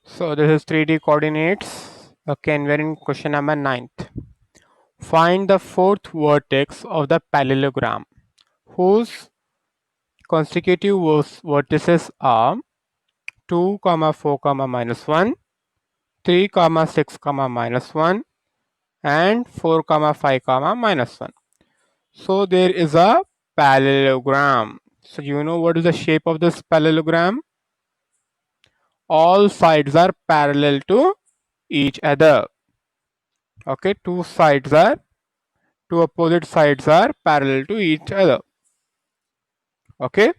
So this is 3D coordinates. Okay, and we're in question number 9th. Find the fourth vertex of the parallelogram whose consecutive vertices are 2, 4, minus 1, 3, 6, minus 1, and 4, 5, minus 1. So there is a parallelogram. So you know what is the shape of this parallelogram? All sides are parallel to each other. Okay, two opposite sides are parallel to each other. Okay,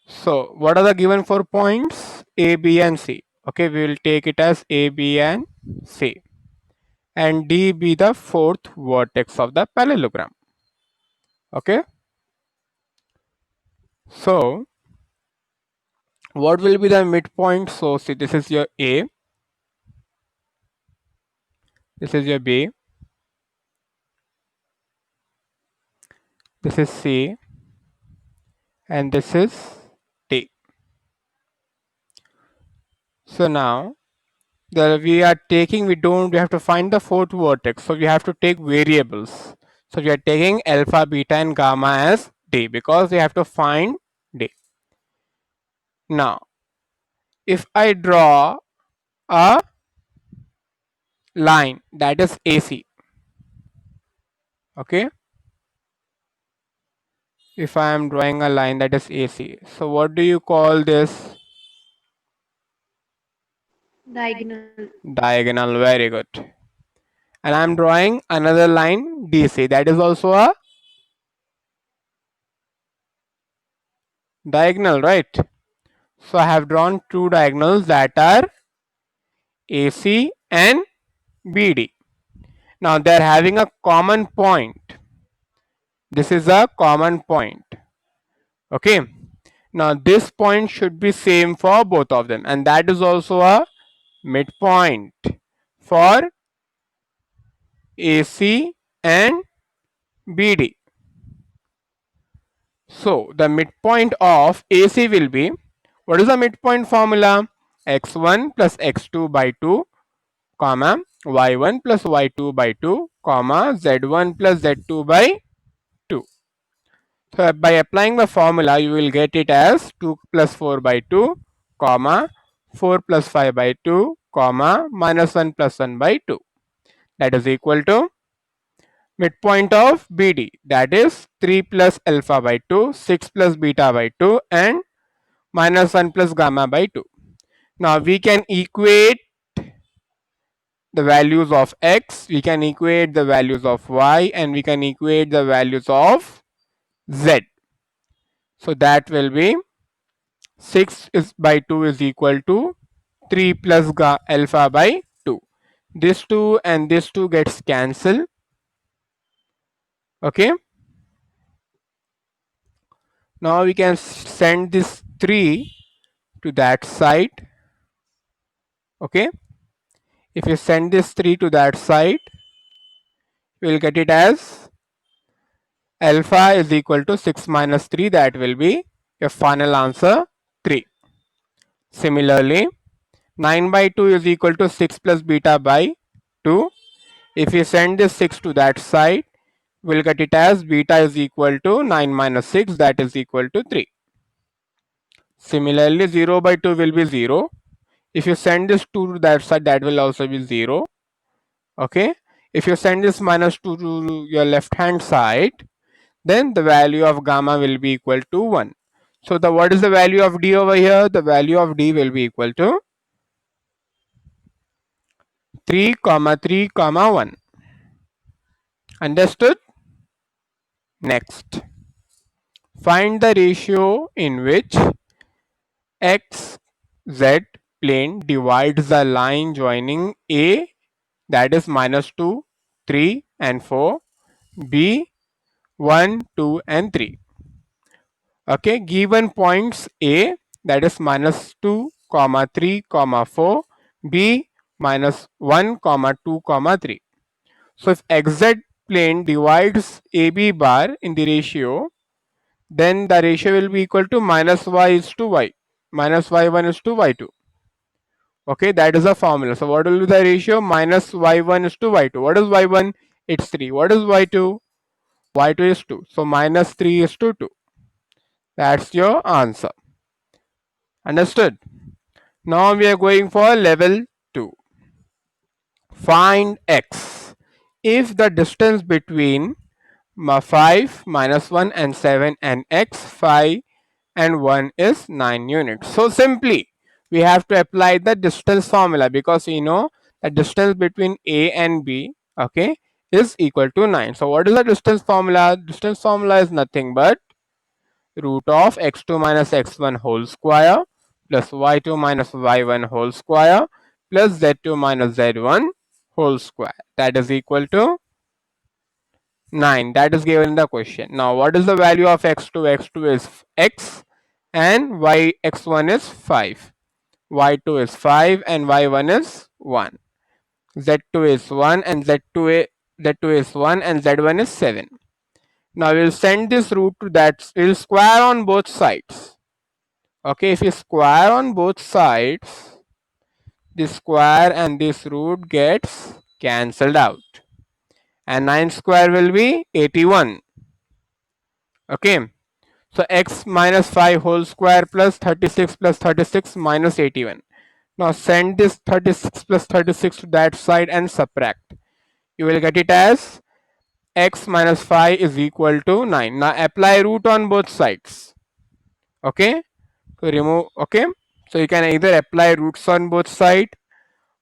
so what are the given 4 points? A, B, and C. Okay, we will take it as A, B, and C, and D be the fourth vertex of the parallelogram. Okay, so what will be the midpoint? So see, this is your A, this is your B, this is C, and this is D. So now we have to find the fourth vertex, so we have to take variables. So we are taking alpha, beta, and gamma as D because we have to find D. Now if I draw a line that is AC, okay, if I am drawing a line that is AC, so what do you call this? Diagonal. Diagonal. Very good. And I am drawing another line DC, that is also a diagonal, right? So I have drawn two diagonals that are AC and BD. Now they are having a common point. This is a common point. Okay. Now this point should be same for both of them, and that is also a midpoint for AC and BD. So the midpoint of AC will be, what is the midpoint formula? X1 plus X2 by 2, comma, Y1 plus Y2 by 2, comma, Z1 plus Z2 by 2. So by applying the formula, you will get it as 2 plus 4 by 2, comma, 4 plus 5 by 2, comma, minus 1 plus 1 by 2. That is equal to midpoint of BD, that is 3 plus alpha by 2, 6 plus beta by 2, and minus 1 plus gamma by 2. Now we can equate the values of x, we can equate the values of y, and we can equate the values of z. So that will be 6 is by 2 is equal to 3 plus alpha by 2. This 2 and this 2 gets cancelled. Okay. Now we can send this 3 to that side. Okay. If you send this 3 to that side, you will get it as alpha is equal to 6 minus 3. That will be your final answer 3. Similarly, 9 by 2 is equal to 6 plus beta by 2. If you send this 6 to that side, we'll get it as beta is equal to 9 minus 6, that is equal to 3. Similarly, 0 by 2 will be 0. If you send this 2 to that side, that will also be 0. Okay. If you send this minus 2 to your left hand side, then the value of gamma will be equal to 1. So what is the value of D over here? The value of D will be equal to 3, 3, 1. Understood? Next, find the ratio in which XZ plane divides the line joining A, that is minus 2, 3 and 4, B, 1, 2 and 3. Okay, given points A, that is minus 2, 3, 4, B minus 1, 2, 3. So if XZ plane divides AB bar in the ratio, then the ratio will be equal to minus y is to y. minus y1 is to y2. Okay, that is the formula. So what will be the ratio? Minus y1 is to y2. What is y1? It's 3. What is y2? Y2 is 2. So minus 3 is to 2. That's your answer. Understood? Now we are going for level 2. Find x. If the distance between 5, minus 1 and 7 and x, 5 and 1 is 9 units. So simply we have to apply the distance formula because we know the distance between A and B, okay, is equal to 9. So what is the distance formula? Distance formula is nothing but root of x2 minus x1 whole square plus y2 minus y1 whole square plus z2 minus z1 whole square. That is equal to 9. That is given in the question. Now what is the value of x2? x2 is x and x1 is 5. y2 is 5 and y1 is 1. z2 is 1 and z2 is 1 and z1 is 7. Now we'll send this root to that. We'll square on both sides. Okay, if you square on both sides, this square and this root gets cancelled out. And 9 square will be 81. Okay, so x minus 5 whole square plus 36 minus 81. Now send this 36 plus 36 to that side and subtract. You will get it as x minus 5 is equal to 9. Now apply root on both sides. Okay, so remove. Okay, so you can either apply roots on both sides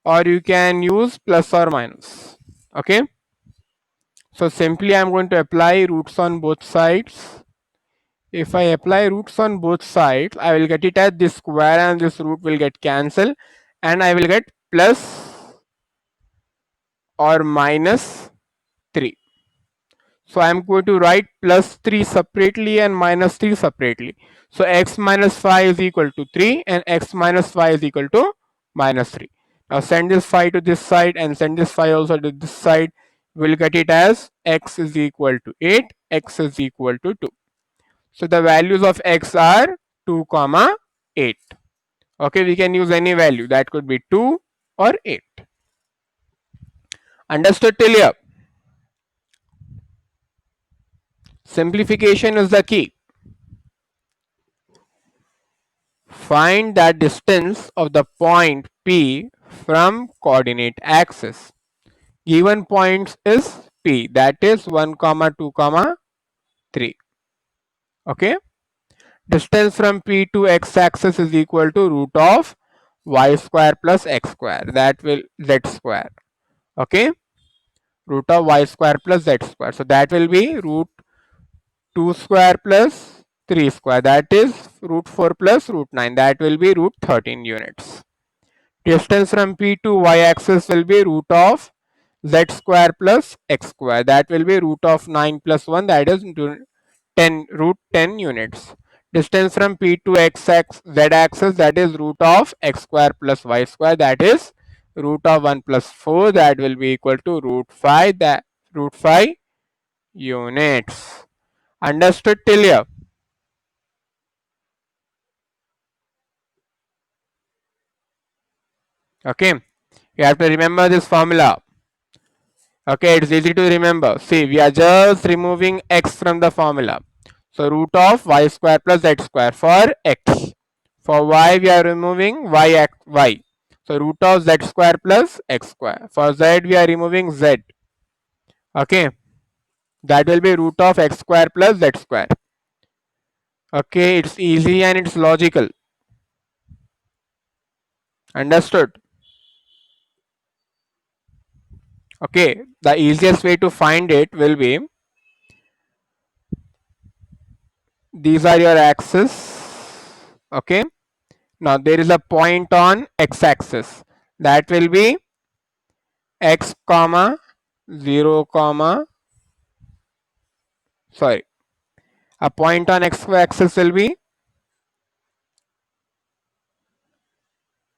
or you can use plus or minus. Okay, so simply I'm going to apply roots on both sides. If I apply roots on both sides, I will get it as this square and this root will get cancelled and I will get plus or minus 3. So I am going to write plus 3 separately and minus 3 separately. So x minus 5 is equal to 3 and x minus 5 is equal to minus 3. Now send this 5 to this side and send this 5 also to this side. We'll get it as x is equal to 8, x is equal to 2. So the values of x are 2 comma 8. Okay, we can use any value, that could be 2 or 8. Understood till here? Simplification is the key. Find the distance of the point P from coordinate axis. Given points is P, that is 1 comma 2 comma 3. Okay, distance from P to x axis is equal to root of y square plus x square, that will z square. Okay, root of y square plus z square, so that will be root 2 square plus 3 square, that is root 4 plus root 9, that will be root 13 units. Distance from P to y axis will be root of z square plus x square, that will be root of 9 plus 1, that is 10 root 10 units. Distance from P to z axis, that is root of x square plus y square, that is root of 1 plus 4, that will be equal to root 5, that root 5 units. Understood till here? Okay, you have to remember this formula. Okay, it's easy to remember. See, we are just removing x from the formula. So root of y square plus z square for x. For y, we are removing y. So root of z square plus x square. For z, we are removing z. Okay, that will be root of x square plus z square. Okay, it's easy and it's logical. Understood? Okay, the easiest way to find it will be, these are your axes. Okay, now there is a point on x axis, that will be x comma 0 comma, sorry, a point on x axis will be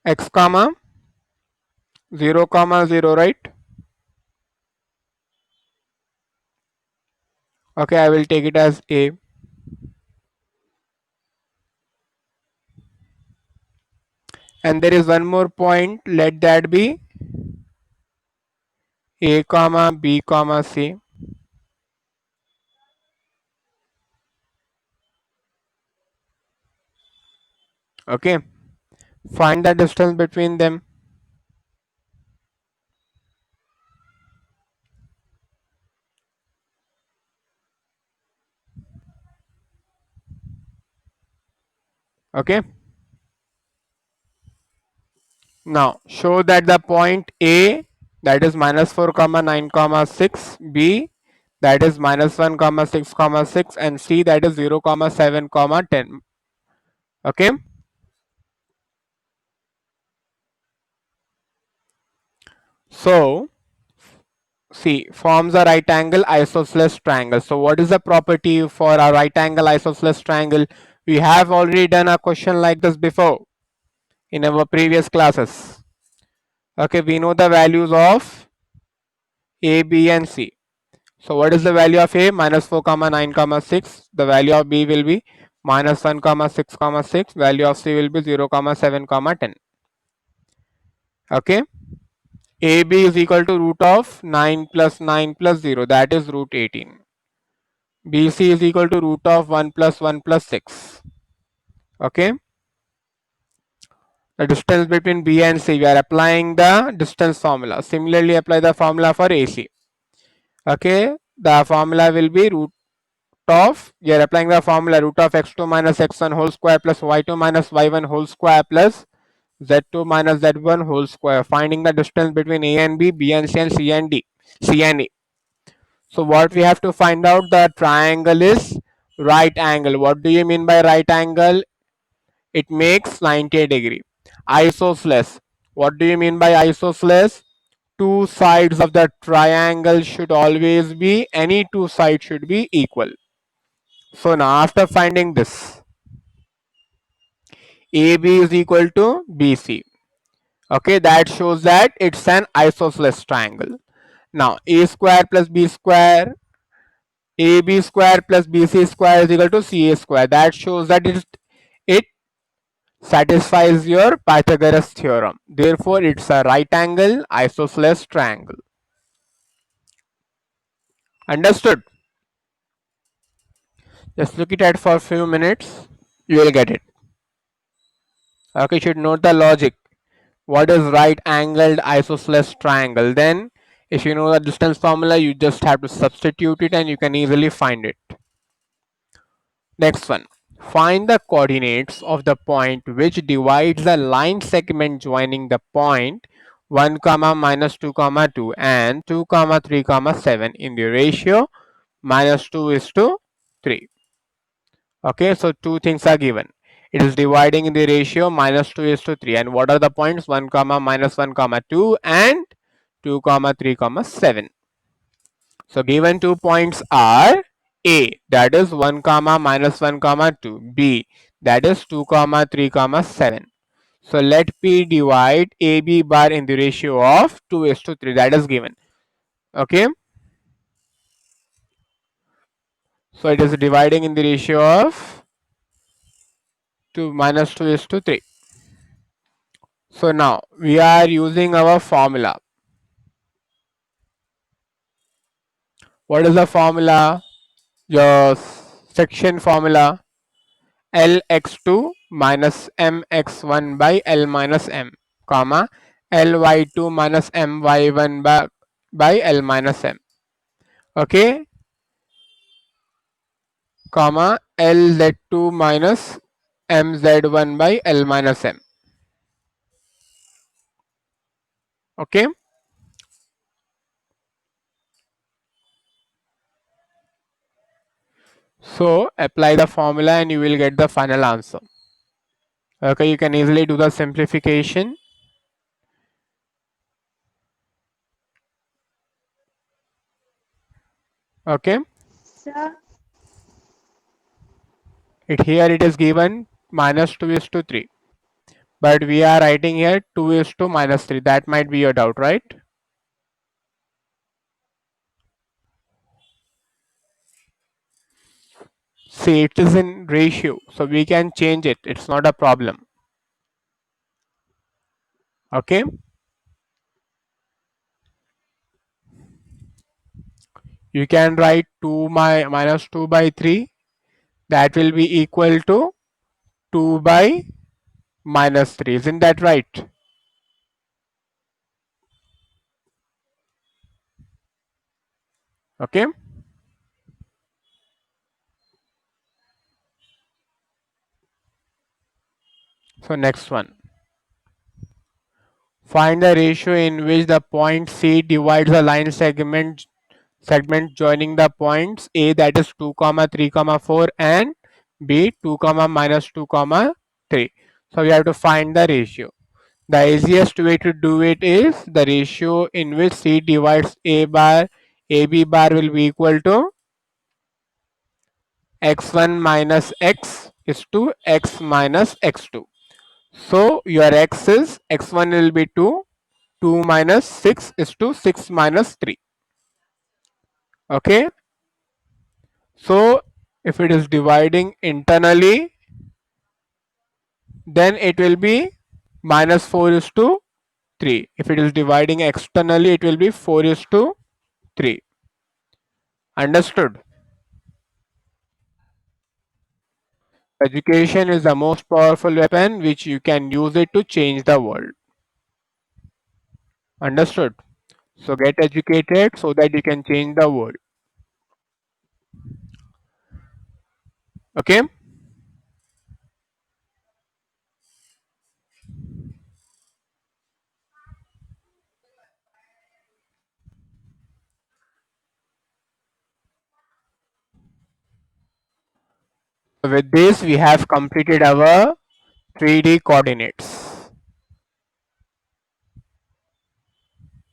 x comma 0 comma 0, right? Okay, I will take it as a. and there is one more point, let that be A comma B comma C. Okay, find the distance between them. Okay, now show that the point A, that is minus 4 comma 9 comma 6, B, that is minus 1 comma 6 comma 6, and C, that is 0 comma 7 comma 10. Okay, so see, forms a right angle isosceles triangle. So what is the property for a right angle isosceles triangle? We have already done a question like this before in our previous classes. Okay, we know the values of A, B and C. So what is the value of A? Minus 4 comma 9 comma 6. The value of B will be minus 1 comma 6 comma 6. Value of C will be 0 comma 7 comma 10. Okay, AB is equal to root of 9 plus 9 plus 0, that is root 18. BC is equal to root of 1 plus 1 plus 6. Okay, the distance between B and C, we are applying the distance formula. Similarly, apply the formula for AC. Okay, the formula will be root of, we are applying the formula root of x2 minus x1 whole square plus y2 minus y1 whole square plus z2 minus z1 whole square, finding the distance between A and B, B and C, and C and D, C and A. So what we have to find out, the triangle is right angle. What do you mean by right angle? It makes 90 degree. Isosceles. What do you mean by isosceles? Two sides of the triangle should always be, any two sides should be equal. So now after finding this, AB is equal to BC. Okay, that shows that it's an isosceles triangle. Now A square plus B square, AB square plus BC square is equal to CA square. That shows that it satisfies your Pythagoras theorem. Therefore, it's a right angle isosceles triangle. Understood? Just look at it for a few minutes. You will get it. Okay, you should note the logic. What is right angled isosceles triangle? Then, if you know the distance formula, you just have to substitute it and you can easily find it. Next one. Find the coordinates of the point which divides the line segment joining the point 1 comma minus 2 comma 2 and 2 comma 3 comma 7 in the ratio minus 2 is to 3. Okay, so two things are given. It is dividing in the ratio minus 2 is to 3. And what are the points? 1 comma minus 1 comma 2 and 2 comma 3 comma 7. So given 2 points are A, that is 1 comma minus 1 comma 2, B, that is 2 comma 3 comma 7. So let P divide AB bar in the ratio of 2 is to 3, that is given. Okay, so it is dividing in the ratio of 2 minus 2 is to 3. So now we are using our formula. What is the formula? Your section formula, Lx2 minus mx1 by L minus m, comma Ly2 minus my1 by L minus m. Okay, comma Lz2 minus mz1 by L minus m. Okay, so apply the formula and you will get the final answer. Okay, you can easily do the simplification. Okay, Sir, here it is given minus 2 is to 3, but we are writing here 2 is to minus 3. That might be your doubt, right? See, it is in ratio, so we can change it. It's not a problem. Okay, you can write 2 minus 2 by 3, that will be equal to 2 by minus 3. Isn't that right? Okay, so next one. Find the ratio in which the point C divides the line segment joining the points A, that is 2 comma 3 comma 4, and B 2 comma minus 2 comma 3. So we have to find the ratio. The easiest way to do it is the ratio in which C divides A bar, AB bar will be equal to x1 minus x is to x minus x2. So your x is x1 will be 2, 2 minus 6 is to 6 minus 3. Okay, so if it is dividing internally, then it will be minus 4 is to 3. If it is dividing externally, it will be 4 is to 3. Understood? Education is the most powerful weapon which you can use it to change the world. Understood? So get educated so that you can change the world. Okay? With this, we have completed our 3D coordinates.